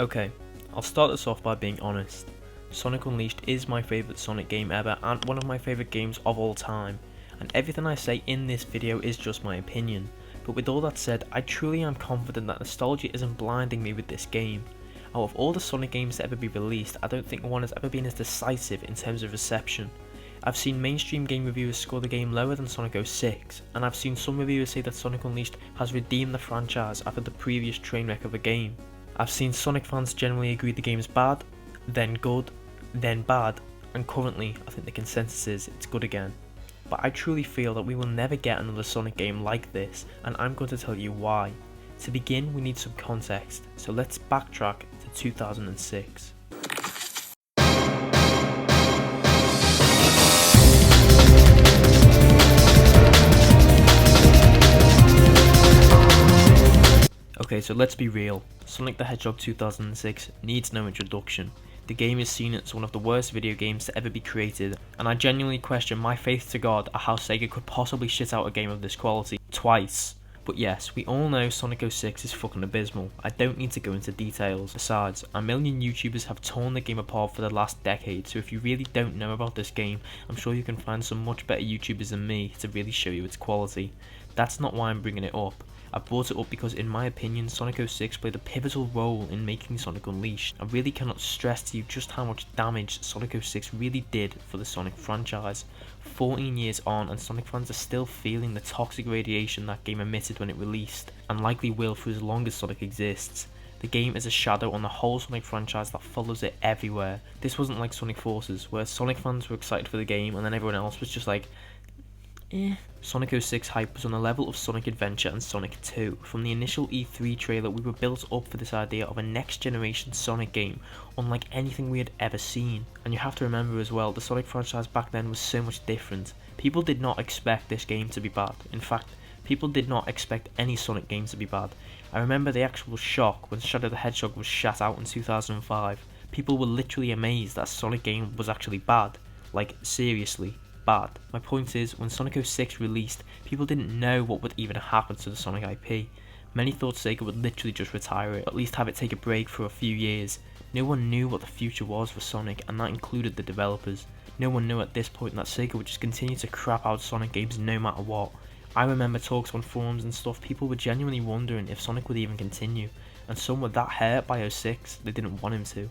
Okay, I'll start this off by being honest. Sonic Unleashed is my favourite Sonic game ever and one of my favourite games of all time, and everything I say in this video is just my opinion. But with all that said, I truly am confident that nostalgia isn't blinding me with this game. Out of all the Sonic games to ever be released, I don't think one has ever been as decisive in terms of reception. I've seen mainstream game reviewers score the game lower than Sonic 06, and I've seen some reviewers say that Sonic Unleashed has redeemed the franchise after the previous train wreck of a game. I've seen Sonic fans generally agree the game is bad, then good, then bad, and currently I think the consensus is it's good again. But I truly feel that we will never get another Sonic game like this, and I'm going to tell you why. To begin, we need some context, so let's backtrack to 2006. Okay, so let's be real. Sonic the Hedgehog 2006 needs no introduction. The game is seen as one of the worst video games to ever be created, and I genuinely question my faith to God at how Sega could possibly shit out a game of this quality twice. But yes, we all know Sonic 06 is fucking abysmal. I don't need to go into details. Besides, a million YouTubers have torn the game apart for the last decade, so if you really don't know about this game, I'm sure you can find some much better YouTubers than me to really show you its quality. That's not why I'm bringing it up. I brought it up because in my opinion Sonic 06 played a pivotal role in making Sonic Unleashed. I really cannot stress to you just how much damage Sonic 06 really did for the Sonic franchise. 14 years on and Sonic fans are still feeling the toxic radiation that game emitted when it released, and likely will for as long as Sonic exists. The game is a shadow on the whole Sonic franchise that follows it everywhere. This wasn't like Sonic Forces, where Sonic fans were excited for the game and then everyone else was just like, Sonic 06 hype was on the level of Sonic Adventure and Sonic 2. From the initial E3 trailer, we were built up for this idea of a next generation Sonic game, unlike anything we had ever seen. And you have to remember as well, the Sonic franchise back then was so much different. People did not expect this game to be bad. In fact, people did not expect any Sonic game to be bad. I remember the actual shock when Shadow the Hedgehog was shat out in 2005. People were literally amazed that a Sonic game was actually bad. Like, seriously. Bad. My point is, when Sonic 06 released, people didn't know what would even happen to the Sonic IP. Many thought Sega would literally just retire it, or at least have it take a break for a few years. No one knew what the future was for Sonic, and that included the developers. No one knew at this point that Sega would just continue to crap out Sonic games no matter what. I remember talks on forums and stuff, people were genuinely wondering if Sonic would even continue, and some were that hurt by 06 they didn't want him to.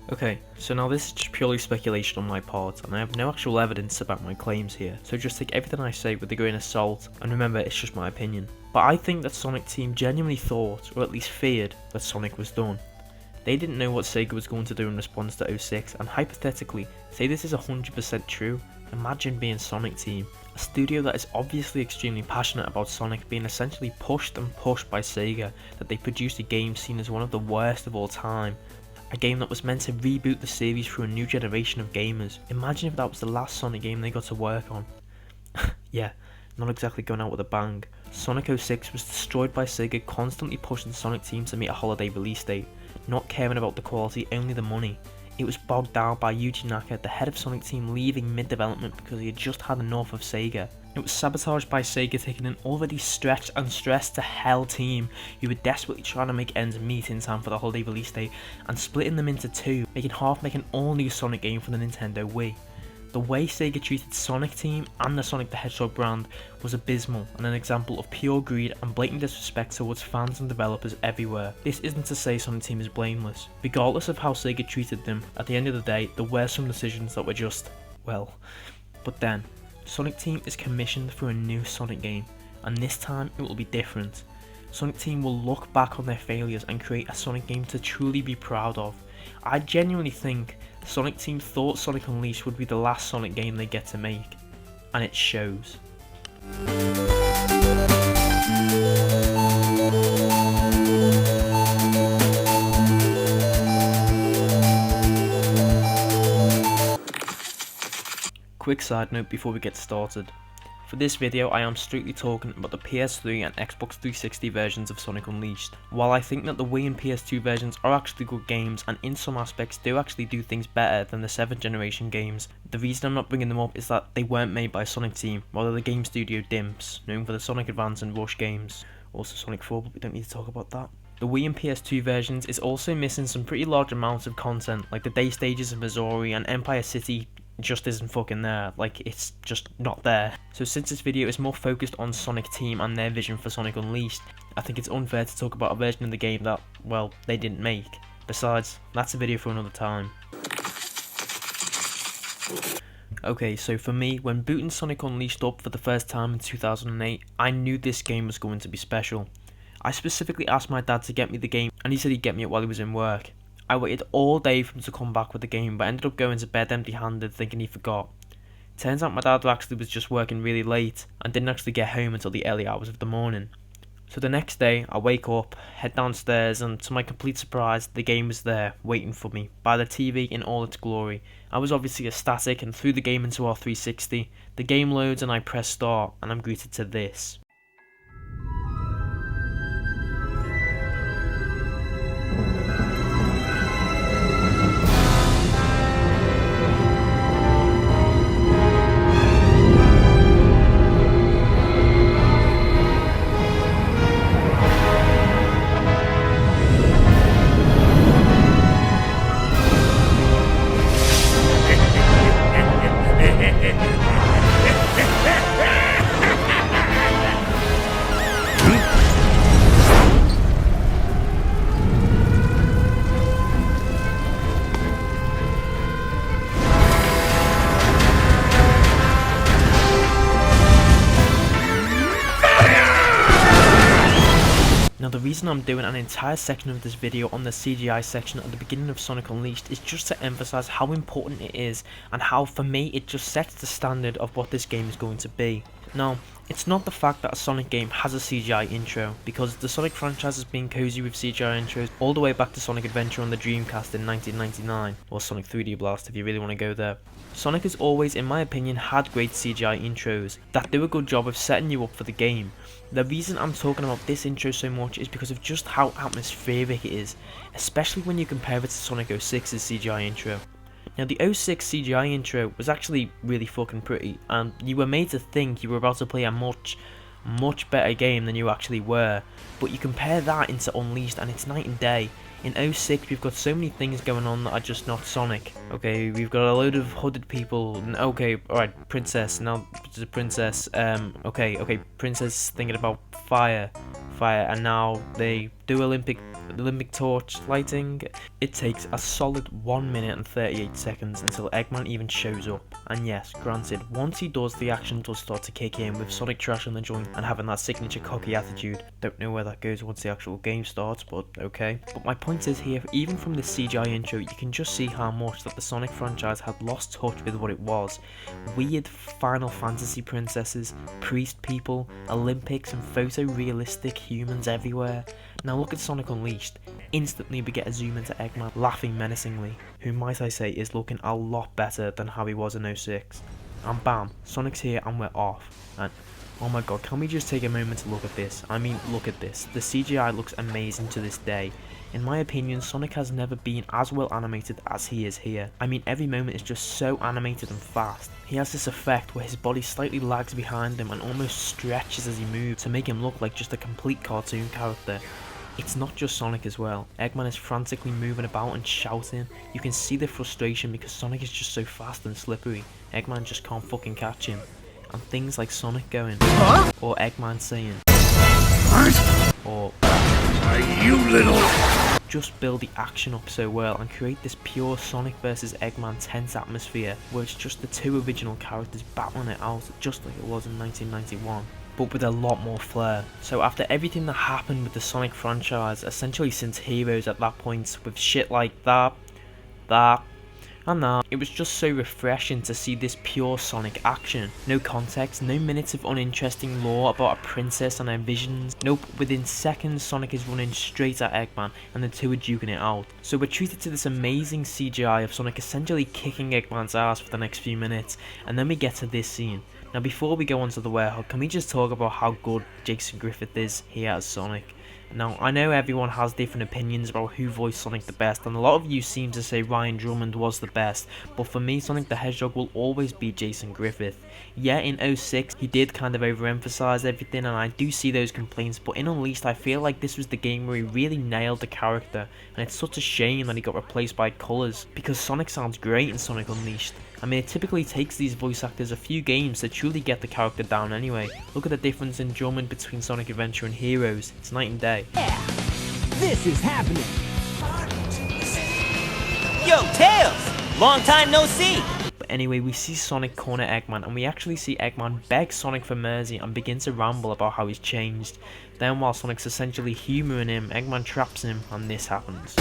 Okay, so now this is just purely speculation on my part, and I have no actual evidence about my claims here, so just take everything I say with a grain of salt, and remember it's just my opinion. But I think that Sonic Team genuinely thought, or at least feared, that Sonic was done. They didn't know what Sega was going to do in response to 06, and hypothetically, say this is 100% true, imagine being Sonic Team. A studio that is obviously extremely passionate about Sonic being essentially pushed and pushed by Sega, that they produced a game seen as one of the worst of all time. A game that was meant to reboot the series for a new generation of gamers. Imagine if that was the last Sonic game they got to work on. Yeah, not exactly going out with a bang. Sonic 06 was destroyed by Sega constantly pushing Sonic Team to meet a holiday release date, not caring about the quality, only the money. It was bogged down by Yuji Naka, the head of Sonic Team, leaving mid-development because he had just had enough of Sega. It was sabotaged by Sega taking an already stretched and stressed to hell team who were desperately trying to make ends meet in time for the holiday release date and splitting them into two, making an all-new Sonic game for the Nintendo Wii. The way Sega treated Sonic Team and the Sonic the Hedgehog brand was abysmal and an example of pure greed and blatant disrespect towards fans and developers everywhere. This isn't to say Sonic Team is blameless. Regardless of how Sega treated them, at the end of the day, there were some decisions that were just, well. But then, Sonic Team is commissioned for a new Sonic game, and this time it will be different. Sonic Team will look back on their failures and create a Sonic game to truly be proud of. I genuinely think Sonic Team thought Sonic Unleashed would be the last Sonic game they get to make, and it shows. Quick side note before we get started. For this video, I am strictly talking about the PS3 and Xbox 360 versions of Sonic Unleashed. While I think that the Wii and PS2 versions are actually good games and in some aspects do actually do things better than the 7th generation games, the reason I'm not bringing them up is that they weren't made by Sonic Team, rather the game studio Dimps, known for the Sonic Advance and Rush games. Also Sonic 4, but we don't need to talk about that. The Wii and PS2 versions is also missing some pretty large amounts of content, like the day stages of Missouri and Empire City just isn't fucking there, like it's just not there. So since this video is more focused on Sonic Team and their vision for Sonic Unleashed, I think it's unfair to talk about a version of the game that, well, they didn't make. Besides, that's a video for another time. Okay, so for me, when booting Sonic Unleashed up for the first time in 2008, I knew this game was going to be special. I specifically asked my dad to get me the game, and he said he'd get me it while he was in work. I waited all day for him to come back with the game, but ended up going to bed empty-handed thinking he forgot. Turns out my dad actually was just working really late, and didn't actually get home until the early hours of the morning. So the next day, I wake up, head downstairs, and to my complete surprise, the game was there, waiting for me, by the TV in all its glory. I was obviously ecstatic and threw the game into our 360. The game loads and I press start, and I'm greeted to this. Now the reason I'm doing an entire section of this video on the CGI section at the beginning of Sonic Unleashed is just to emphasize how important it is and how for me it just sets the standard of what this game is going to be. Now, it's not the fact that a Sonic game has a CGI intro, because the Sonic franchise has been cozy with CGI intros all the way back to Sonic Adventure on the Dreamcast in 1999, or Sonic 3D Blast if you really want to go there. Sonic has always, in my opinion, had great CGI intros that do a good job of setting you up for the game. The reason I'm talking about this intro so much is because of just how atmospheric it is, especially when you compare it to Sonic 06's CGI intro. Now the 06 CGI intro was actually really fucking pretty, and you were made to think you were about to play a much better game than you actually were, but you compare that into Unleashed and it's night and day. In 06 we've got so many things going on that are just not Sonic. Okay, we've got a load of hooded people, okay, alright, princess, now the princess, okay, princess thinking about fire, and now they do Olympic torch lighting. It takes a solid 1 minute and 38 seconds until Eggman even shows up, and yes, granted, once he does, the action does start to kick in with Sonic trashing the joint and having that signature cocky attitude. Don't know where that goes once the actual game starts, but okay. But my point is here, even from the CGI intro, you can just see how much that the Sonic franchise had lost touch with what it was. Weird Final Fantasy princesses, priest people, Olympics and photorealistic humans everywhere. Now look at Sonic Unleashed. Instantly we get a zoom into Eggman laughing menacingly, who might I say is looking a lot better than how he was in 06. And bam, Sonic's here and we're off. And oh my god, can we just take a moment to look at this? I mean, look at this. The CGI looks amazing to this day. In my opinion, Sonic has never been as well animated as he is here. I mean, every moment is just so animated and fast. He has this effect where his body slightly lags behind him and almost stretches as he moves to make him look like just a complete cartoon character. It's not just Sonic as well. Eggman is frantically moving about and shouting. You can see the frustration because Sonic is just so fast and slippery. Eggman just can't fucking catch him. And things like Sonic going, huh? Or Eggman saying, what? Or, are you little? Just build the action up so well and create this pure Sonic vs Eggman tense atmosphere where it's just the two original characters battling it out just like it was in 1991. But with a lot more flair. So after everything that happened with the Sonic franchise, essentially since Heroes at that point, with shit like that, and that, it was just so refreshing to see this pure Sonic action. No context, no minutes of uninteresting lore about a princess and her visions. Nope, within seconds Sonic is running straight at Eggman and the two are duking it out. So we're treated to this amazing CGI of Sonic essentially kicking Eggman's ass for the next few minutes, and then we get to this scene. Now before we go on to the Werehog, can we just talk about how good Jason Griffith is here as Sonic? Now, I know everyone has different opinions about who voiced Sonic the best, and a lot of you seem to say Ryan Drummond was the best, but for me, Sonic the Hedgehog will always be Jason Griffith. Yeah, in 06, he did kind of overemphasize everything, and I do see those complaints, but in Unleashed, I feel like this was the game where he really nailed the character, and it's such a shame that he got replaced by Colors, because Sonic sounds great in Sonic Unleashed. I mean, it typically takes these voice actors a few games to truly get the character down anyway. Look at the difference in Drummond between Sonic Adventure and Heroes, it's night and day. Yeah, this is happening. Yo, Tails! Long time no see! But anyway, we see Sonic corner Eggman, and we actually see Eggman beg Sonic for mercy and begin to ramble about how he's changed. Then while Sonic's essentially humouring him, Eggman traps him, and this happens.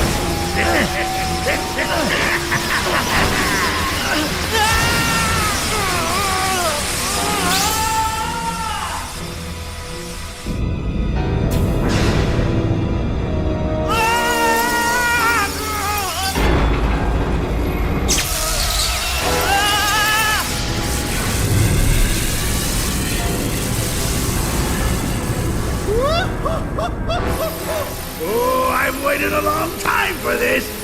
Oh, I've waited a long time for this!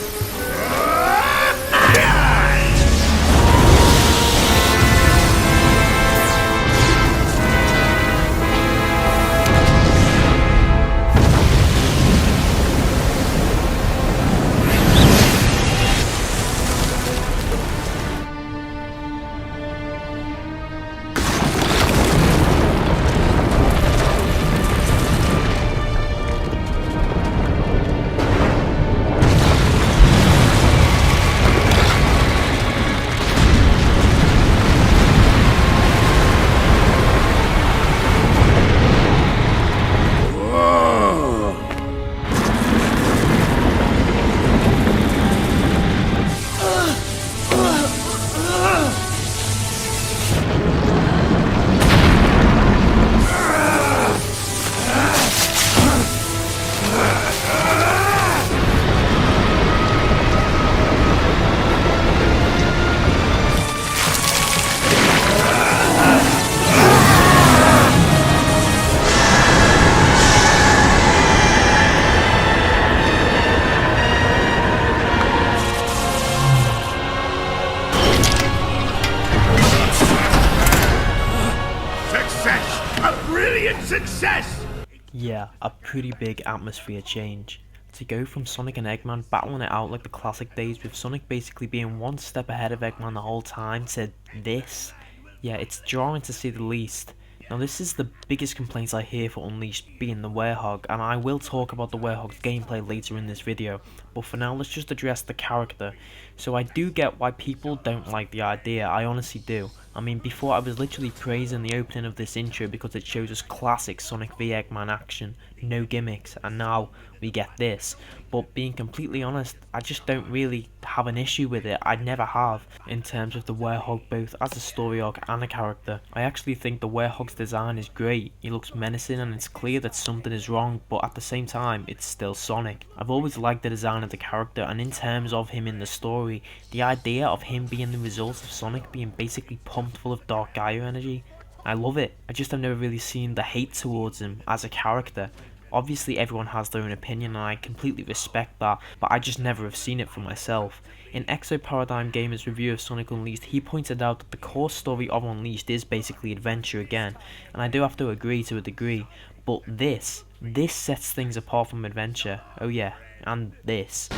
Success! Yeah, a pretty big atmosphere change. To go from Sonic and Eggman battling it out like the classic days with Sonic basically being one step ahead of Eggman the whole time to this, yeah, it's jarring to say the least. Now this is the biggest complaints I hear for Unleashed being the Werehog, and I will talk about the Werehog's gameplay later in this video, but for now let's just address the character. So I do get why people don't like the idea, I honestly do. I mean, before I was literally praising the opening of this intro because it shows us classic Sonic v Eggman action, no gimmicks, and now we get this. But being completely honest, I just don't really have an issue with it. I never have, in terms of the Werehog both as a story arc and a character. I actually think the Werehog's design is great. He looks menacing and it's clear that something is wrong, but at the same time, it's still Sonic. I've always liked the design of the character, and in terms of him in the story, the idea of him being the result of Sonic being basically pumped full of Dark Gaia energy, I love it. I just have never really seen the hate towards him as a character. Obviously everyone has their own opinion and I completely respect that, but I just never have seen it for myself. In Exo Paradigm Gamer's review of Sonic Unleashed, he pointed out that the core story of Unleashed is basically adventure again, and I do have to agree to a degree, but this sets things apart from adventure. Oh yeah, and this.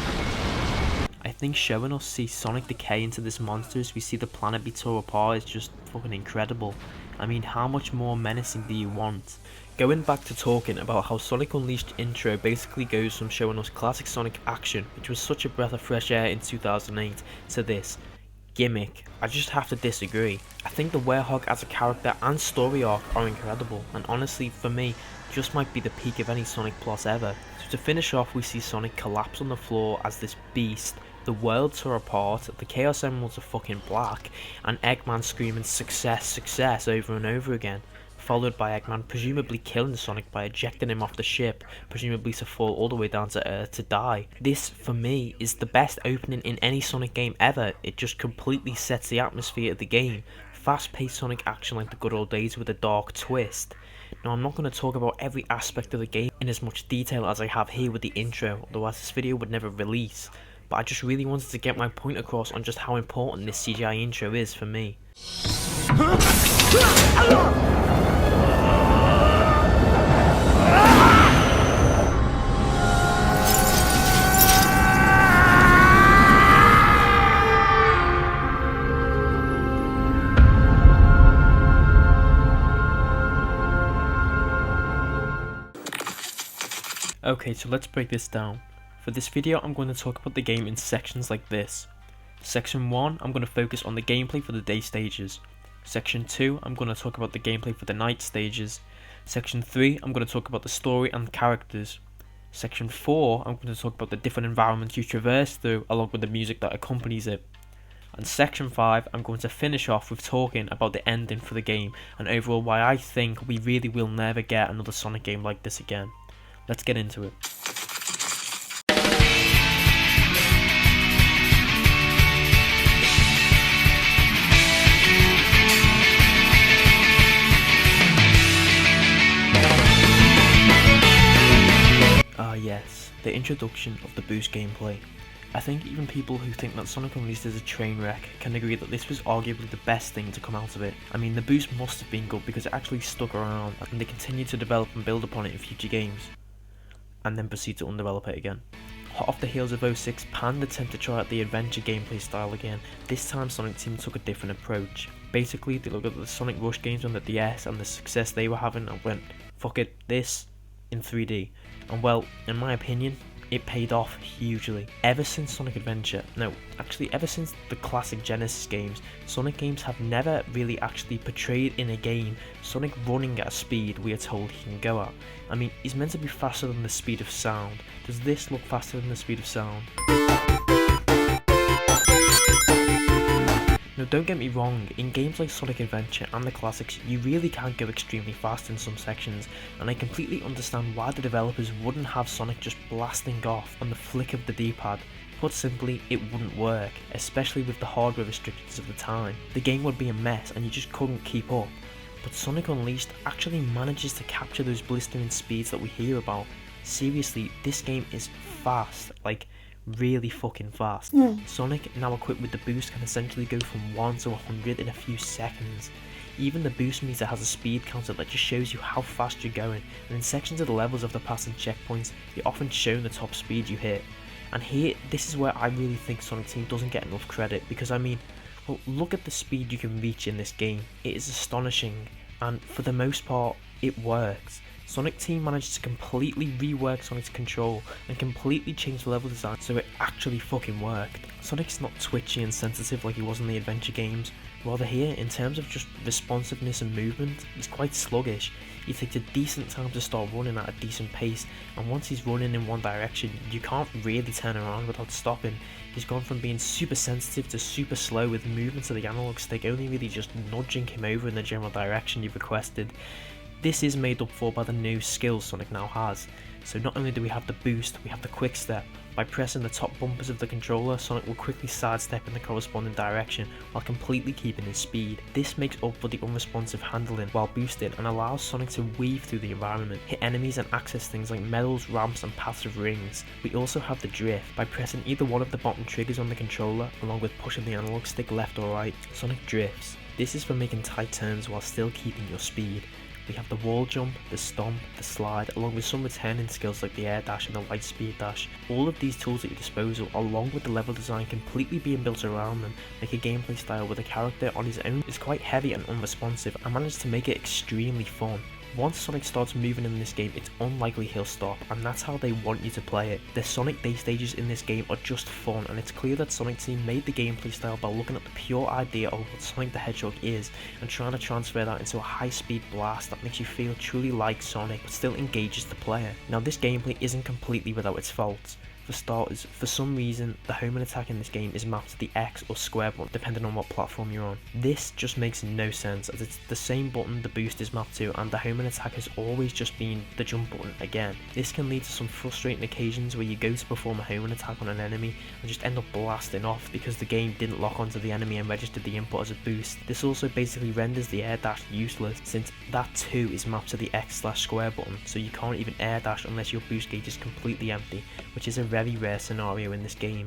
I think showing us see Sonic decay into this monster as we see the planet be torn apart is just fucking incredible. I mean, how much more menacing do you want? Going back to talking about how Sonic Unleashed intro basically goes from showing us classic Sonic action, which was such a breath of fresh air in 2008, to this gimmick, I just have to disagree. I think the Werehog as a character and story arc are incredible, and honestly for me, just might be the peak of any Sonic plot ever. So to finish off, we see Sonic collapse on the floor as this beast, the world tore apart, the Chaos Emeralds are fucking black, and Eggman screaming success, success over and over again, followed by Eggman presumably killing Sonic by ejecting him off the ship, presumably to fall all the way down to Earth to die. This, for me, is the best opening in any Sonic game ever. It just completely sets the atmosphere of the game. fast-paced Sonic action like the good old days with a dark twist. Now I'm not going to talk about every aspect of the game in as much detail as I have here with the intro, otherwise this video would never release, but I just really wanted to get my point across on just how important this CGI intro is for me. Okay, so let's break this down. For this video, I'm going to talk about the game in sections like this. Section 1, I'm going to focus on the gameplay for the day stages. Section 2, I'm going to talk about the gameplay for the night stages. Section 3, I'm going to talk about the story and characters. Section 4, I'm going to talk about the different environments you traverse through along with the music that accompanies it. And Section 5, I'm going to finish off with talking about the ending for the game and overall why I think we really will never get another Sonic game like this again. Let's get into it. Ah yes, the introduction of the boost gameplay. I think even people who think that Sonic Unleashed is a train wreck can agree that this was arguably the best thing to come out of it. I mean, the boost must have been good because it actually stuck around and they continued to develop and build upon it in future games, and then proceed to undevelop it again. Hot off the heels of 06, Pan attempt to try out the adventure gameplay style again. This time Sonic Team took a different approach. Basically, they looked at the Sonic Rush games on the DS and the success they were having and went, fuck it, this in 3D. And well, in my opinion, it paid off hugely. Ever since Sonic Adventure, ever since the classic Genesis games, Sonic games have never really actually portrayed in a game Sonic running at a speed we are told he can go at. I mean, he's meant to be faster than the speed of sound. Does this look faster than the speed of sound? Now don't get me wrong, in games like Sonic Adventure and the classics, you really can go extremely fast in some sections, and I completely understand why the developers wouldn't have Sonic just blasting off on the flick of the D-pad. Put simply, it wouldn't work, especially with the hardware restrictions of the time. The game would be a mess and you just couldn't keep up. But Sonic Unleashed actually manages to capture those blistering speeds that we hear about. Seriously, this game is fast, like really fucking fast. Sonic, now equipped with the boost, can essentially go from 1 to 100 in a few seconds. Even the boost meter has a speed counter that just shows you how fast you're going, and in sections of the levels of the passing checkpoints, you're often shown the top speed you hit. And here, this is where I really think Sonic Team doesn't get enough credit, because I mean, well, look at the speed you can reach in this game. It is astonishing, and for the most part, it works. Sonic Team managed to completely rework Sonic's control and completely change the level design so it actually fucking worked. Sonic's not twitchy and sensitive like he was in the adventure games, rather here, in terms of just responsiveness and movement, he's quite sluggish. He takes a decent time to start running at a decent pace, and once he's running in one direction, you can't really turn around without stopping. He's gone from being super sensitive to super slow, with movements of the analog stick only really just nudging him over in the general direction you've requested. This is made up for by the new skills Sonic now has. So not only do we have the boost, we have the quick step. By pressing the top bumpers of the controller, Sonic will quickly sidestep in the corresponding direction while completely keeping his speed. This makes up for the unresponsive handling while boosting and allows Sonic to weave through the environment, hit enemies and access things like medals, ramps and paths of rings. We also have the drift. By pressing either one of the bottom triggers on the controller, along with pushing the analog stick left or right, Sonic drifts. This is for making tight turns while still keeping your speed. We have the wall jump, the stomp, the slide, along with some returning skills like the air dash and the light speed dash. All of these tools at your disposal, along with the level design completely being built around them, make a gameplay style where the character on his own is quite heavy and unresponsive and manage to make it extremely fun. Once Sonic starts moving in this game, it's unlikely he'll stop, and that's how they want you to play it. The Sonic day stages in this game are just fun, and it's clear that Sonic Team made the gameplay style by looking at the pure idea of what Sonic the Hedgehog is, and trying to transfer that into a high-speed blast that makes you feel truly like Sonic, but still engages the player. Now this gameplay isn't completely without its faults. For starters, for some reason, the homing attack in this game is mapped to the X or square button depending on what platform you're on. This just makes no sense, as it's the same button the boost is mapped to, and the homing attack has always just been the jump button again. This can lead to some frustrating occasions where you go to perform a homing attack on an enemy and just end up blasting off because the game didn't lock onto the enemy and registered the input as a boost. This also basically renders the air dash useless, since that too is mapped to the X/square button, so you can't even air dash unless your boost gauge is completely empty, which is a very rare scenario in this game.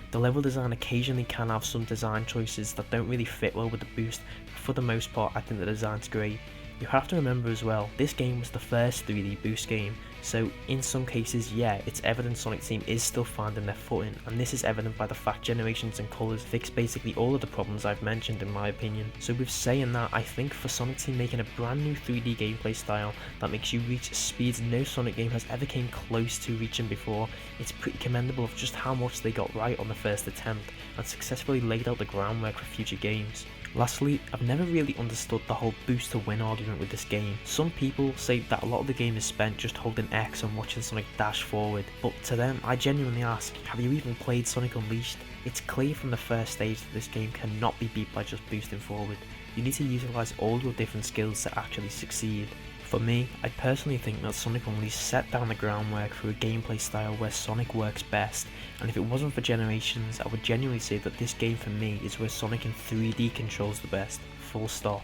The level design occasionally can have some design choices that don't really fit well with the boost, but for the most part I think the design's great. You have to remember as well, this game was the first 3D boost game, so in some cases, yeah, it's evident Sonic Team is still finding their footing, and this is evident by the fact Generations and Colours fix basically all of the problems I've mentioned in my opinion. So with saying that, I think for Sonic Team making a brand new 3D gameplay style that makes you reach speeds no Sonic game has ever came close to reaching before, it's pretty commendable of just how much they got right on the first attempt, and successfully laid out the groundwork for future games. Lastly, I've never really understood the whole boost to win argument with this game. Some people say that a lot of the game is spent just holding X and watching Sonic dash forward, but to them I genuinely ask, have you even played Sonic Unleashed? It's clear from the first stage that this game cannot be beat by just boosting forward. You need to utilise all your different skills to actually succeed. For me, I personally think that Sonic Unleashed set down the groundwork for a gameplay style where Sonic works best, and if it wasn't for Generations, I would genuinely say that this game for me is where Sonic in 3D controls the best, full stop.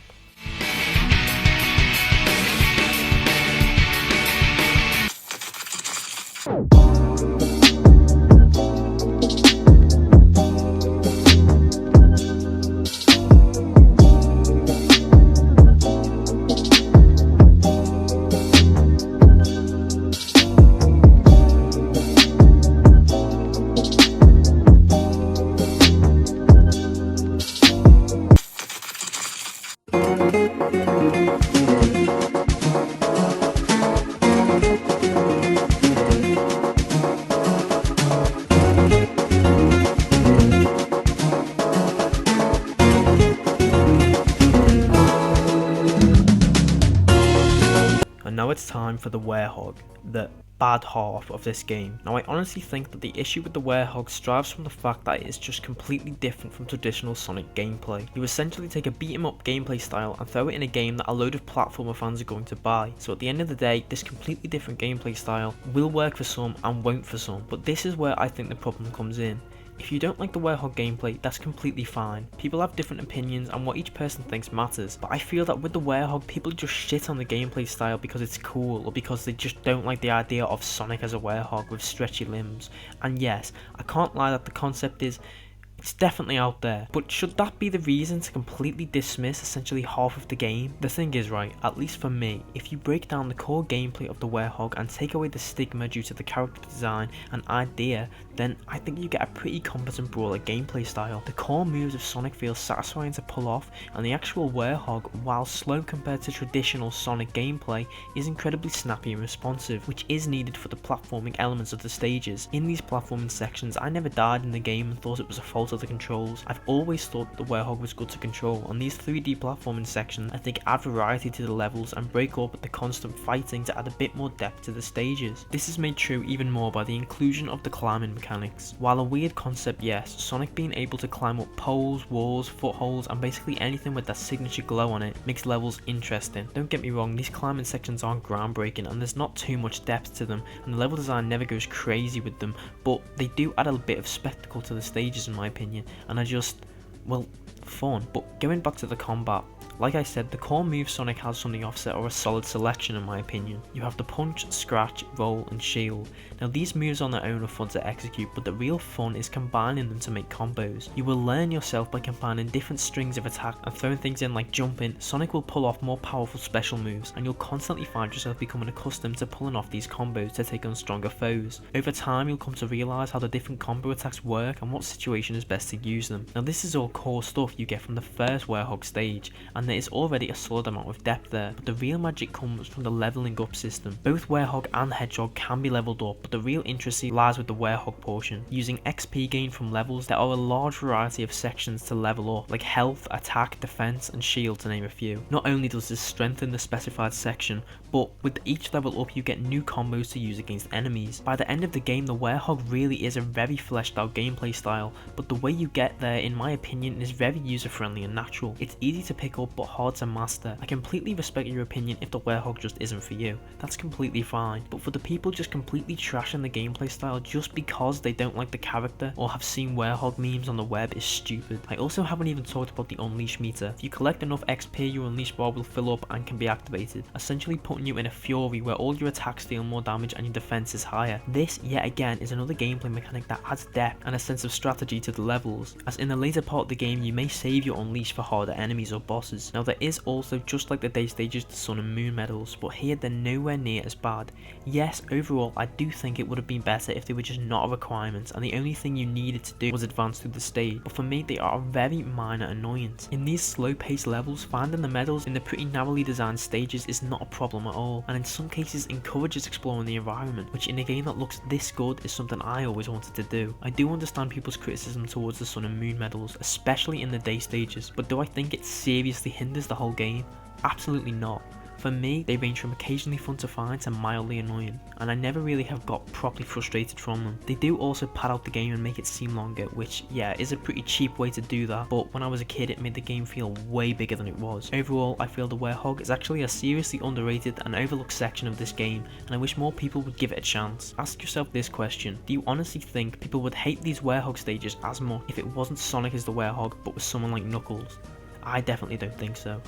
Now it's time for the Hedghog, the bad half of this game. Now I honestly think that the issue with the Hedghog strives from the fact that it is just completely different from traditional Sonic gameplay. You essentially take a beat 'em up gameplay style and throw it in a game that a load of platformer fans are going to buy. So at the end of the day, this completely different gameplay style will work for some and won't for some, but this is where I think the problem comes in. If you don't like the Hedghog gameplay, that's completely fine. People have different opinions and what each person thinks matters, but I feel that with the Hedghog, people just shit on the gameplay style because it's cool or because they just don't like the idea of Sonic as a Hedgehog with stretchy limbs. And yes, I can't lie that the concept it's definitely out there, but should that be the reason to completely dismiss essentially half of the game? The thing is, right, at least for me, if you break down the core gameplay of the Hedgehog and take away the stigma due to the character design and idea, then I think you get a pretty competent brawler gameplay style. The core moves of Sonic feel satisfying to pull off, and the actual Hedgehog, while slow compared to traditional Sonic gameplay, is incredibly snappy and responsive, which is needed for the platforming elements of the stages. In these platforming sections, I never died in the game and thought it was a fault of the controls. I've always thought the Hedgehog was good to control, and these 3D platforming sections I think add variety to the levels and break up the constant fighting to add a bit more depth to the stages. This is made true even more by the inclusion of the climbing mechanics. While a weird concept, yes, Sonic being able to climb up poles, walls, footholds and basically anything with that signature glow on it makes levels interesting. Don't get me wrong, these climbing sections aren't groundbreaking and there's not too much depth to them, and the level design never goes crazy with them, but they do add a bit of spectacle to the stages in my opinion, and are just, well, fun. But going back to the combat, like I said, the core moves Sonic has from the offset are a solid selection in my opinion. You have the punch, scratch, roll and shield. Now these moves on their own are fun to execute, but the real fun is combining them to make combos. You will learn yourself by combining different strings of attack and throwing things in like jumping. Sonic will pull off more powerful special moves, and you'll constantly find yourself becoming accustomed to pulling off these combos to take on stronger foes. Over time you'll come to realise how the different combo attacks work and what situation is best to use them. Now this is all core stuff you get from the first Werehog stage, and there is already a solid amount of depth there, but the real magic comes from the leveling up system. Both Werehog and Hedgehog can be leveled up, but the real intricacy lies with the Werehog portion. Using XP gain from levels, there are a large variety of sections to level up, like health, attack, defense, and shield to name a few. Not only does this strengthen the specified section, but with each level up you get new combos to use against enemies. By the end of the game, the Werehog really is a very fleshed out gameplay style, but the way you get there, in my opinion, is very user friendly and natural. It's easy to pick up but hard to master. I completely respect your opinion if the Werehog just isn't for you. That's completely fine, but for the people just completely trashing the gameplay style just because they don't like the character or have seen Werehog memes on the web is stupid. I also haven't even talked about the Unleash meter. If you collect enough XP, your Unleash bar will fill up and can be activated, essentially putting you in a fury where all your attacks deal more damage and your defense is higher. This, yet again, is another gameplay mechanic that adds depth and a sense of strategy to the levels, as in the later part of the game you may save your Unleash for harder enemies or bosses. Now there is also, just like the day stages, the Sun and Moon medals, but here they're nowhere near as bad. Yes, overall I do think it would have been better if they were just not a requirement and the only thing you needed to do was advance through the stage, but for me they are a very minor annoyance. In these slow paced levels, finding the medals in the pretty narrowly designed stages is not a problem at all, and in some cases encourages exploring the environment, which in a game that looks this good is something I always wanted to do. I do understand people's criticism towards the Sun and Moon medals, especially in the day stages, but do I think it seriously hinders the whole game? Absolutely not. For me, they range from occasionally fun to find to mildly annoying, and I never really have got properly frustrated from them. They do also pad out the game and make it seem longer, which, yeah, is a pretty cheap way to do that, but when I was a kid it made the game feel way bigger than it was. Overall, I feel the Werehog is actually a seriously underrated and overlooked section of this game, and I wish more people would give it a chance. Ask yourself this question: do you honestly think people would hate these Werehog stages as much if it wasn't Sonic as the Werehog, but was someone like Knuckles? I definitely don't think so.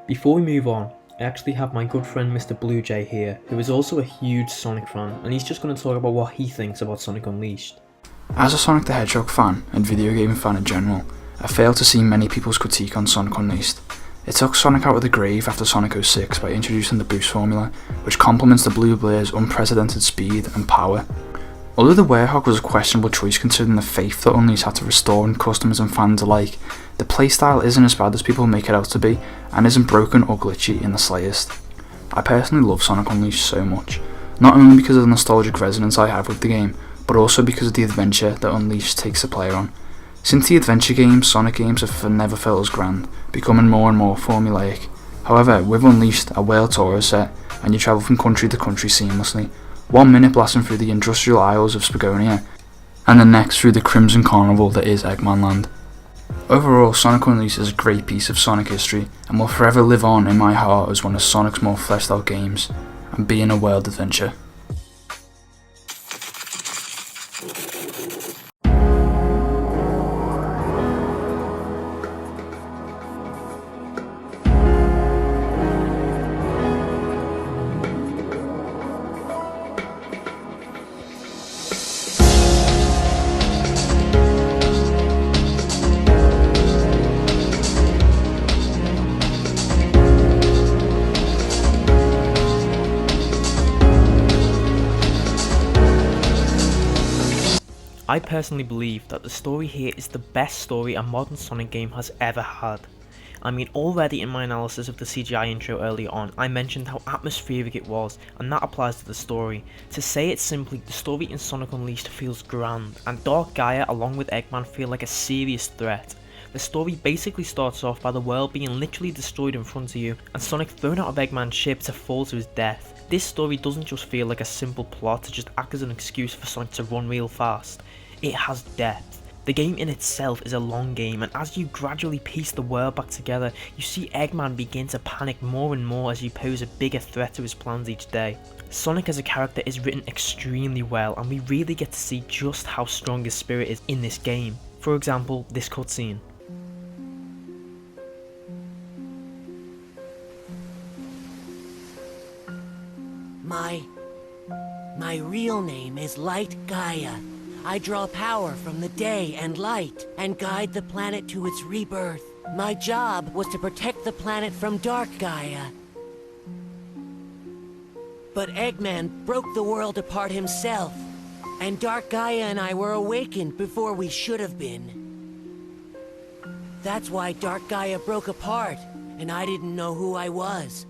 Before we move on, I actually have my good friend Mr. Bluejay here, who is also a huge Sonic fan, and he's just going to talk about what he thinks about Sonic Unleashed. As a Sonic the Hedgehog fan, and video game fan in general, I fail to see many people's critique on Sonic Unleashed. It took Sonic out of the grave after Sonic 06 by introducing the boost formula, which complements the Blue Blair's unprecedented speed and power. Although the Werehog was a questionable choice considering the faith that Unleashed had to restore in customers and fans alike, the playstyle isn't as bad as people make it out to be, and isn't broken or glitchy in the slightest. I personally love Sonic Unleashed so much, not only because of the nostalgic resonance I have with the game, but also because of the adventure that Unleashed takes the player on. Since the adventure games, Sonic games have never felt as grand, becoming more and more formulaic. However, with Unleashed, a world tour is set, and you travel from country to country seamlessly, 1 minute blasting through the industrial aisles of Spagonia, and the next through the crimson carnival that is Eggman Land. Overall, Sonic Unleashed is a great piece of Sonic history, and will forever live on in my heart as one of Sonic's more fleshed out games, and being a world adventure. I personally believe that the story here is the best story a modern Sonic game has ever had. I mean, already in my analysis of the CGI intro earlier on, I mentioned how atmospheric it was, and that applies to the story. To say it simply, the story in Sonic Unleashed feels grand, and Dark Gaia along with Eggman feel like a serious threat. The story basically starts off by the world being literally destroyed in front of you, and Sonic thrown out of Eggman's ship to fall to his death. This story doesn't just feel like a simple plot to just act as an excuse for Sonic to run real fast. It has depth. The game in itself is a long game, and as you gradually piece the world back together, you see Eggman begin to panic more and more as you pose a bigger threat to his plans each day. Sonic as a character is written extremely well, and we really get to see just how strong his spirit is in this game. For example, this cutscene. My real name is Light Gaia. I draw power from the day and light, and guide the planet to its rebirth. My job was to protect the planet from Dark Gaia. But Eggman broke the world apart himself. And Dark Gaia and I were awakened before we should have been. That's why Dark Gaia broke apart, and I didn't know who I was.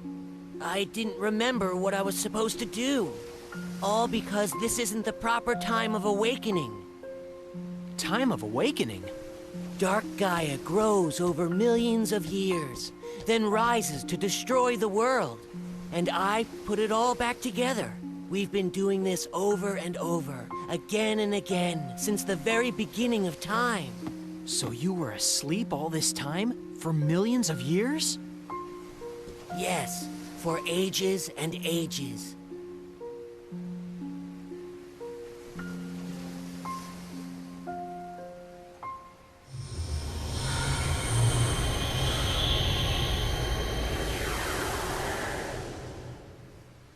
I didn't remember what I was supposed to do. All because this isn't the proper time of awakening. Time of awakening? Dark Gaia grows over millions of years, then rises to destroy the world. And I put it all back together. We've been doing this over and over, again and again, since the very beginning of time. So you were asleep all this time? For millions of years? Yes, for ages and ages.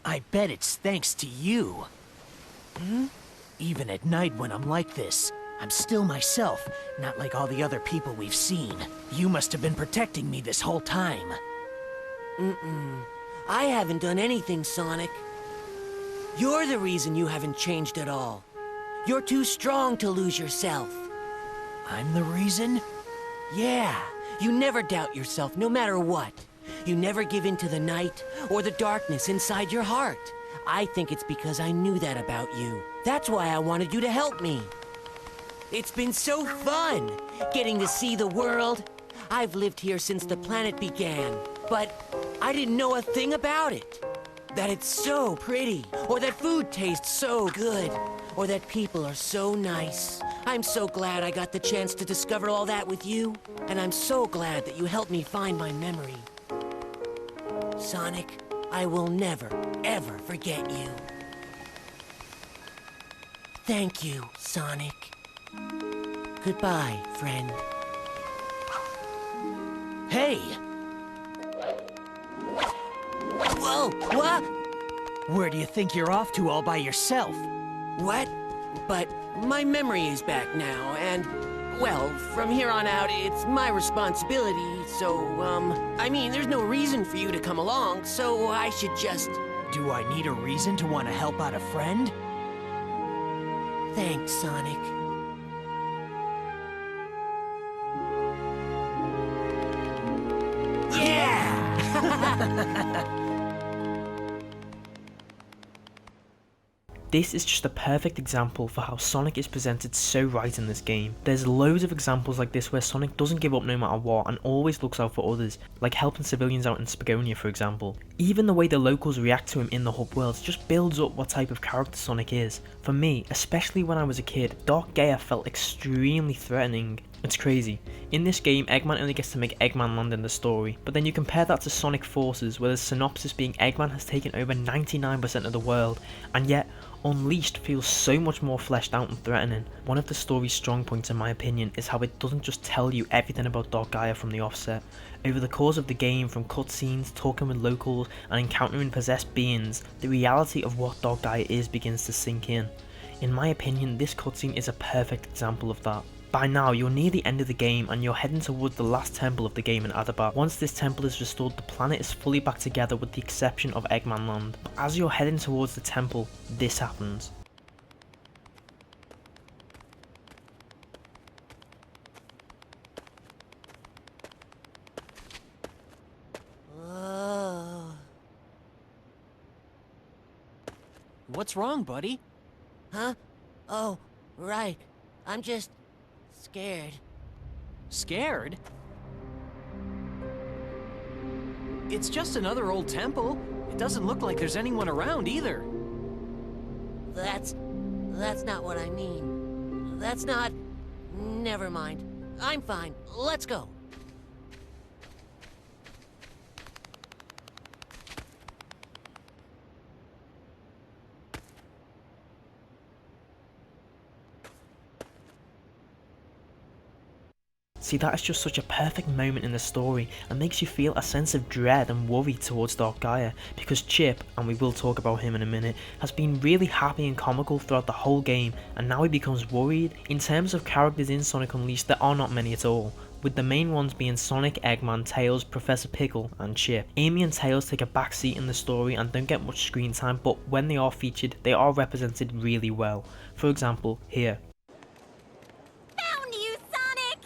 I bet it's thanks to you. Even at night when I'm like this, I'm still myself, not like all the other people we've seen. You must have been protecting me this whole time. I haven't done anything, Sonic. You're the reason you haven't changed at all. You're too strong to lose yourself. I'm the reason? Yeah, you never doubt yourself, no matter what. You never give in to the night or the darkness inside your heart. I think it's because I knew that about you. That's why I wanted you to help me. It's been so fun, getting to see the world. I've lived here since the planet began, but I didn't know a thing about it. That it's so pretty, or that food tastes so good, or that people are so nice. I'm so glad I got the chance to discover all that with you, and I'm so glad that you helped me find my memory. Sonic, I will never, ever forget you. Thank you, Sonic. Goodbye, friend. Hey! Whoa, what? Where do you think you're off to all by yourself? What? But my memory is back now, and, well, from here on out, it's my responsibility, so, I mean, there's no reason for you to come along, so I should just... Do I need a reason to want to help out a friend? Thanks, Sonic. This is just a perfect example for how Sonic is presented so right in this game. There's loads of examples like this where Sonic doesn't give up no matter what and always looks out for others, like helping civilians out in Spagonia for example. Even the way the locals react to him in the hub worlds just builds up what type of character Sonic is. For me, especially when I was a kid, Dark Gaia felt extremely threatening. It's crazy. In this game, Eggman only gets to make Eggman Land in the story, but then you compare that to Sonic Forces, where the synopsis being Eggman has taken over 99% of the world, and yet Unleashed feels so much more fleshed out and threatening. One of the story's strong points in my opinion is how it doesn't just tell you everything about Dark Gaia from the offset. Over the course of the game, from cutscenes, talking with locals, and encountering possessed beings, the reality of what Dark Gaia is begins to sink in. In my opinion, this cutscene is a perfect example of that. By now, you're near the end of the game and you're heading towards the last temple of the game in Adabar. Once this temple is restored, the planet is fully back together with the exception of Eggman Land. But as you're heading towards the temple, this happens. What's wrong, buddy? Huh? Oh, right. I'm just... scared. Scared? It's just another old temple. It doesn't look like there's anyone around either. That's not what I mean. That's not... Never mind. I'm fine. Let's go. See, that is just such a perfect moment in the story and makes you feel a sense of dread and worry towards Dark Gaia, because Chip, and we will talk about him in a minute, has been really happy and comical throughout the whole game, and now he becomes worried. In terms of characters in Sonic Unleashed, there are not many at all. with the main ones being Sonic, Eggman, Tails, Professor Pickle, and Chip. Amy and Tails take a backseat in the story and don't get much screen time, but when they are featured, they are represented really well. For example, here. Found you, Sonic!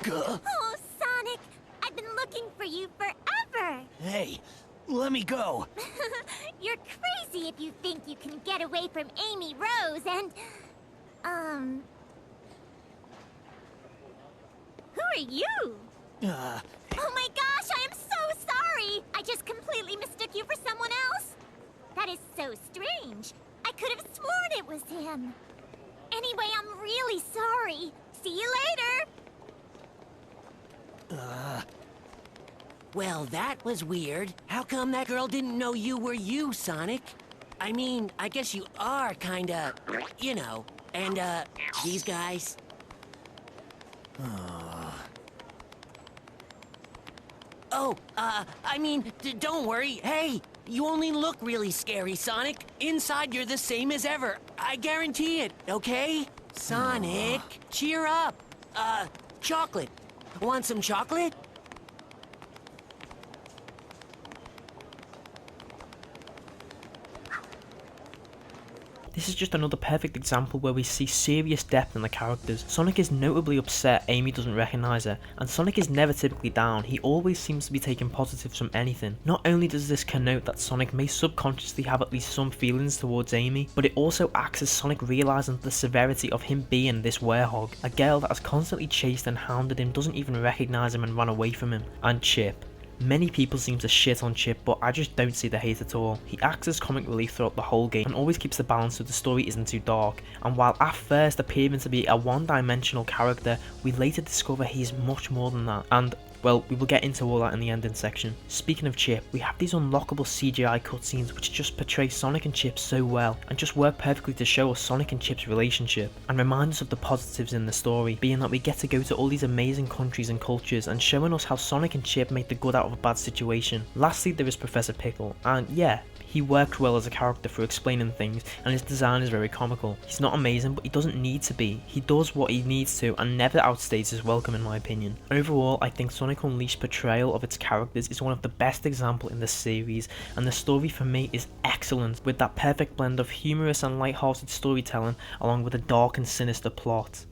Oh, Sonic, I've been looking for you forever! Hey, let me go. You're crazy if you think you can get away from Amy Rose and... Who are you? Oh my gosh, I am so sorry! I just completely mistook you for someone else. That is so strange. I could have sworn it was him. Anyway, I'm really sorry. See you later. Well, that was weird. How come that girl didn't know you were you, Sonic? I mean, I guess you are kinda, you know. And, these guys? Oh, I mean, don't worry. Hey, you only look really scary, Sonic. Inside, you're the same as ever. I guarantee it, okay? Sonic, cheer up. Chocolate. Want some chocolate? This is just another perfect example where we see serious depth in the characters. Sonic is notably upset Amy doesn't recognise her, and Sonic is never typically down, he always seems to be taking positives from anything. Not only does this connote that Sonic may subconsciously have at least some feelings towards Amy, but it also acts as Sonic realising the severity of him being this werehog. A girl that has constantly chased and hounded him doesn't even recognise him and run away from him. And Chip. Many people seem to shit on Chip, but I just don't see the hate at all. He acts as comic relief throughout the whole game and always keeps the balance so the story isn't too dark. And while at first appearing to be a one-dimensional character, we later discover he is much more than that. And well, we will get into all that in the ending section. Speaking of Chip, we have these unlockable CGI cutscenes which just portray Sonic and Chip so well and just work perfectly to show us Sonic and Chip's relationship and remind us of the positives in the story, being that we get to go to all these amazing countries and cultures and showing us how Sonic and Chip make the good out of a bad situation. Lastly, there is Professor Pickle, and yeah, he worked well as a character for explaining things, and his design is very comical. He's not amazing, but he doesn't need to be. He does what he needs to and never outstays his welcome in my opinion. Overall, I think Sonic Unleashed portrayal of its characters is one of the best examples in the series, and the story for me is excellent, with that perfect blend of humorous and light-hearted storytelling along with a dark and sinister plot.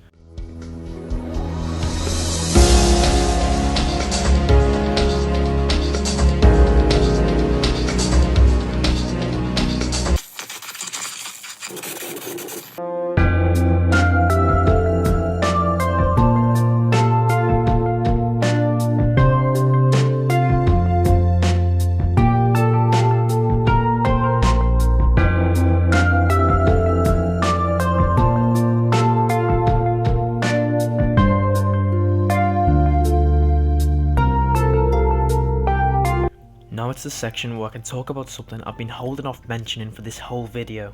Now it's the section where I can talk about something I've been holding off mentioning for this whole video.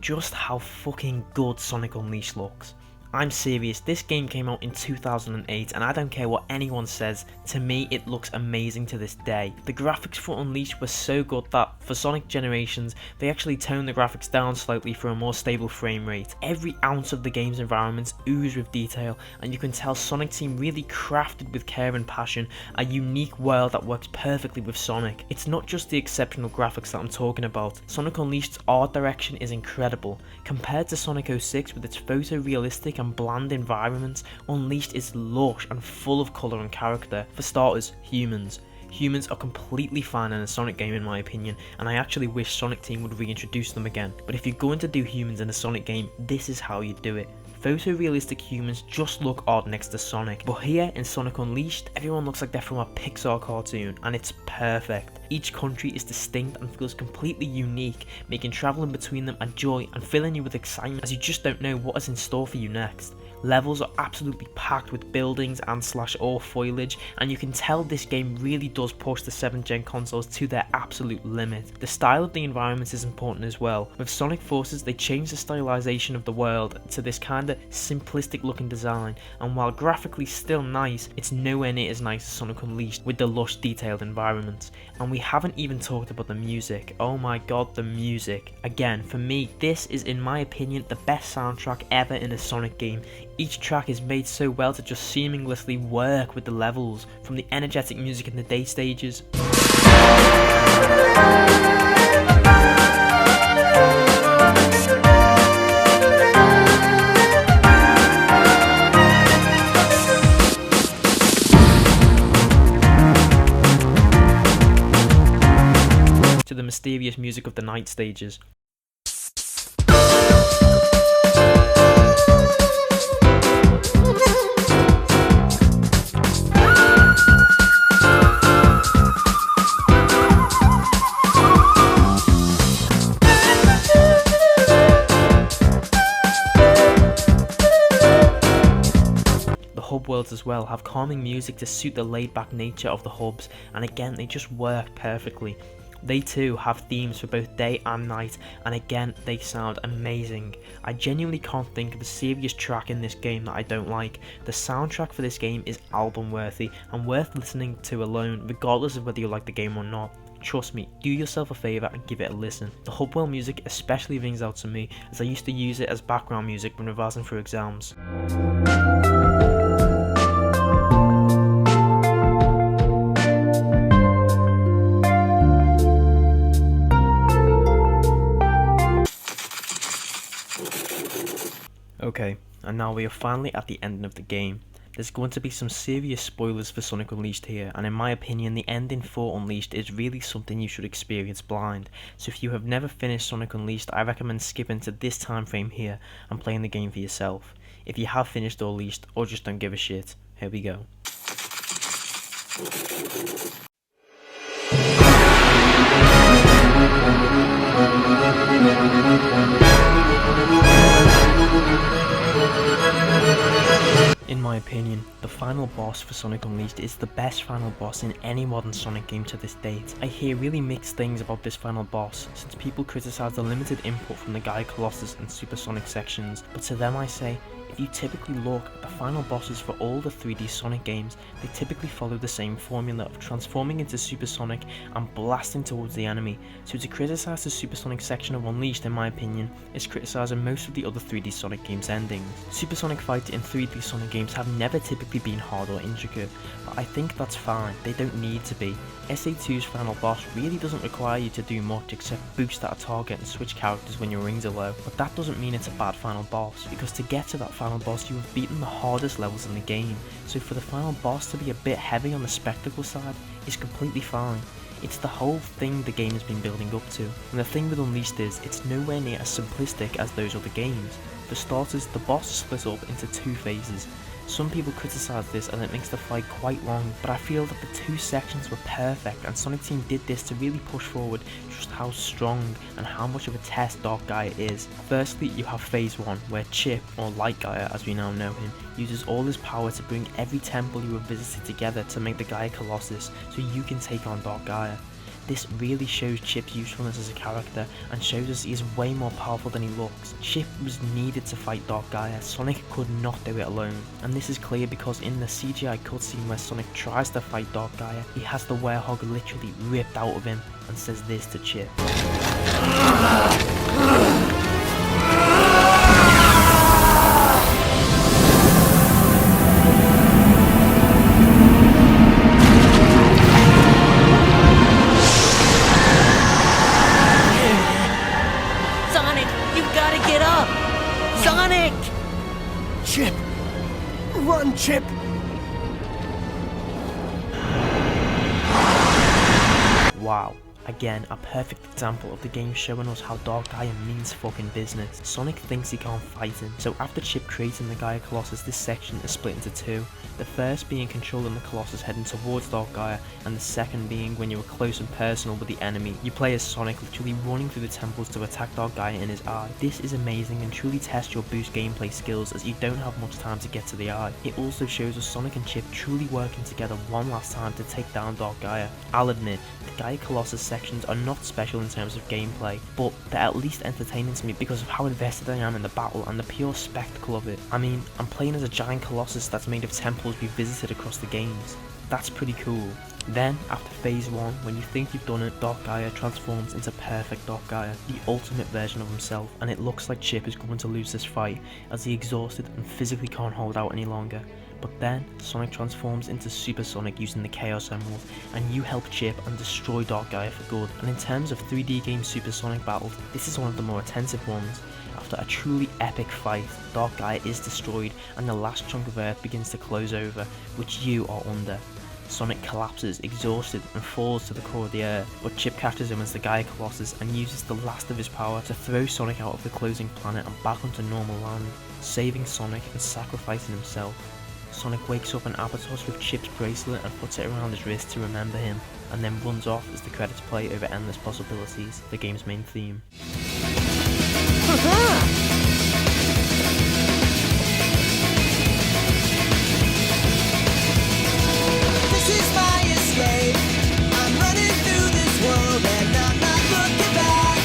Just how fucking good Sonic Unleashed looks. I'm serious, this game came out in 2008 and I don't care what anyone says, to me it looks amazing to this day. The graphics for Unleashed were so good that, for Sonic Generations, they actually toned the graphics down slightly for a more stable frame rate. Every ounce of the game's environments ooze with detail, and you can tell Sonic Team really crafted with care and passion a unique world that works perfectly with Sonic. It's not just the exceptional graphics that I'm talking about. Sonic Unleashed's art direction is incredible. Compared to Sonic 06 with its photorealistic and bland environments, Unleashed is lush and full of colour and character. For starters, humans. Humans are completely fine in a Sonic game in my opinion, and I actually wish Sonic Team would reintroduce them again. But if you're going to do humans in a Sonic game, this is how you do it. Photorealistic humans just look odd next to Sonic, but here in Sonic Unleashed, everyone looks like they're from a Pixar cartoon, and it's perfect. Each country is distinct and feels completely unique, making travelling between them a joy and filling you with excitement as you just don't know what is in store for you next. Levels are absolutely packed with buildings and /or foliage, and you can tell this game really does push the 7th gen consoles to their absolute limit. The style of the environments is important as well. With Sonic Forces, they changed the stylization of the world to this kinda simplistic looking design, and while graphically still nice, it's nowhere near as nice as Sonic Unleashed with the lush detailed environments. And we haven't even talked about the music. Oh my god, the music. Again, for me, this is in my opinion the best soundtrack ever in a Sonic game. Each track is made so well to just seamlessly work with the levels, from the energetic music in the day stages to the mysterious music of the night stages. Hub worlds as well have calming music to suit the laid-back nature of the hubs, and again they just work perfectly. They too have themes for both day and night, and again they sound amazing. I genuinely can't think of a serious track in this game that I don't like. The soundtrack for this game is album worthy and worth listening to alone, regardless of whether you like the game or not. Trust me, do yourself a favour and give it a listen. The hub world music especially rings out to me, as I used to use it as background music when revising for exams. Okay, and now we are finally at the end of the game. There's going to be some serious spoilers for Sonic Unleashed here, and in my opinion the ending for Unleashed is really something you should experience blind. So if you have never finished Sonic Unleashed, I recommend skipping to this time frame here and playing the game for yourself. If you have finished Unleashed, or just don't give a shit, here we go. In my opinion, the final boss for Sonic Unleashed is the best final boss in any modern Sonic game to this date. I hear really mixed things about this final boss, since people criticise the limited input from the Gaia Colossus and Supersonic sections, but to them I say, if you typically look at the final bosses for all the 3D Sonic games, they typically follow the same formula of transforming into Supersonic and blasting towards the enemy, so to criticise the Supersonic section of Unleashed in my opinion is criticising most of the other 3D Sonic games' endings. Supersonic fights in 3D Sonic games have never typically been hard or intricate, but I think that's fine, they don't need to be. SA2's final boss really doesn't require you to do much except boost at a target and switch characters when your rings are low, but that doesn't mean it's a bad final boss, because to get to that final boss you have beaten the hardest levels in the game, so for the final boss to be a bit heavy on the spectacle side is completely fine. It's the whole thing the game has been building up to, and the thing with Unleashed is it's nowhere near as simplistic as those other games. For starters, the boss is split up into two phases. Some people criticise this as it makes the fight quite long, but I feel that the two sections were perfect, and Sonic Team did this to really push forward just how strong and how much of a test Dark Gaia is. Firstly, you have phase 1, where Chip, or Light Gaia as we now know him, uses all his power to bring every temple you have visited together to make the Gaia Colossus, so you can take on Dark Gaia. This really shows Chip's usefulness as a character and shows us he is way more powerful than he looks. Chip was needed to fight Dark Gaia, Sonic could not do it alone, and this is clear because in the CGI cutscene where Sonic tries to fight Dark Gaia, he has the Hedghog literally ripped out of him and says this to Chip. Sonic! Chip! Run, Chip! Wow. Again, a perfect example of the game showing us how Dark Gaia means fucking business. Sonic thinks he can't fight him, so after Chip creating the Gaia Colossus, this section is split into two. The first being controlling the Colossus heading towards Dark Gaia, and the second being when you are close and personal with the enemy. You play as Sonic literally running through the temples to attack Dark Gaia in his eye. This is amazing and truly tests your boost gameplay skills as you don't have much time to get to the eye. It also shows us Sonic and Chip truly working together one last time to take down Dark Gaia. I'll admit, the Gaia Colossus sections are not special in terms of gameplay, but they're at least entertaining to me because of how invested I am in the battle and the pure spectacle of it. I mean, I'm playing as a giant Colossus that's made of temples we've visited across the games. That's pretty cool. Then, after phase 1, when you think you've done it, Dark Gaia transforms into Perfect Dark Gaia, the ultimate version of himself, and it looks like Chip is going to lose this fight as he exhausted and physically can't hold out any longer. But then, Sonic transforms into Super Sonic using the Chaos Emerald, and you help Chip and destroy Dark Gaia for good. And in terms of 3D game Super Sonic battles, this is one of the more intensive ones. After a truly epic fight, Dark Gaia is destroyed and the last chunk of Earth begins to close over, which you are under. Sonic collapses, exhausted, and falls to the core of the Earth, but Chip catches him as the Gaia Colossus and uses the last of his power to throw Sonic out of the closing planet and back onto normal land, saving Sonic and sacrificing himself. Sonic wakes up in Abatos with Chip's bracelet and puts it around his wrist to remember him, and then runs off as the credits play over Endless Possibilities, the game's main theme. This is my escape. I'm running through this world and I'm not looking back.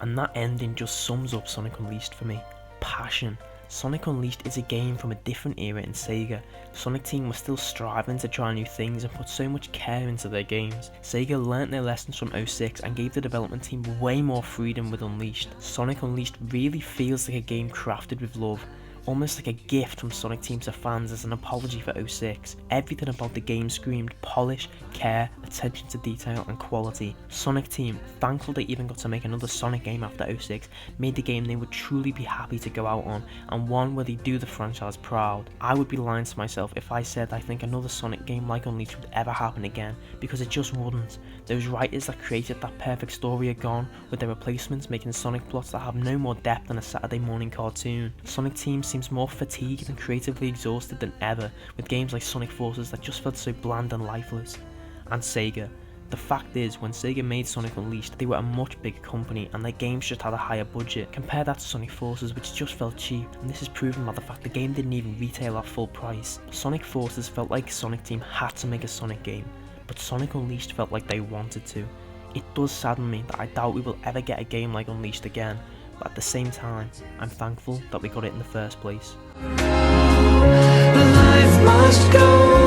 And that ending just sums up Sonic Unleashed for me. Passion. Sonic Unleashed is a game from a different era in Sega. Sonic Team was still striving to try new things and put so much care into their games. Sega learnt their lessons from 06 and gave the development team way more freedom with Unleashed. Sonic Unleashed really feels like a game crafted with love. Almost like a gift from Sonic Team to fans as an apology for 06. Everything about the game screamed polish, care, attention to detail and quality. Sonic Team, thankful they even got to make another Sonic game after 06, made the game they would truly be happy to go out on, and one where they do the franchise proud. I would be lying to myself if I said I think another Sonic game like Unleashed would ever happen again, because it just wouldn't. Those writers that created that perfect story are gone, with their replacements making Sonic plots that have no more depth than a Saturday morning cartoon. Sonic Team seems more fatigued and creatively exhausted than ever, with games like Sonic Forces that just felt so bland and lifeless. And Sega. The fact is, when Sega made Sonic Unleashed, they were a much bigger company and their games just had a higher budget. Compare that to Sonic Forces, which just felt cheap, and this is proven by the fact the game didn't even retail at full price. Sonic Forces felt like Sonic Team had to make a Sonic game, but Sonic Unleashed felt like they wanted to. It does sadden me that I doubt we will ever get a game like Unleashed again, but at the same time, I'm thankful that we got it in the first place. Life must go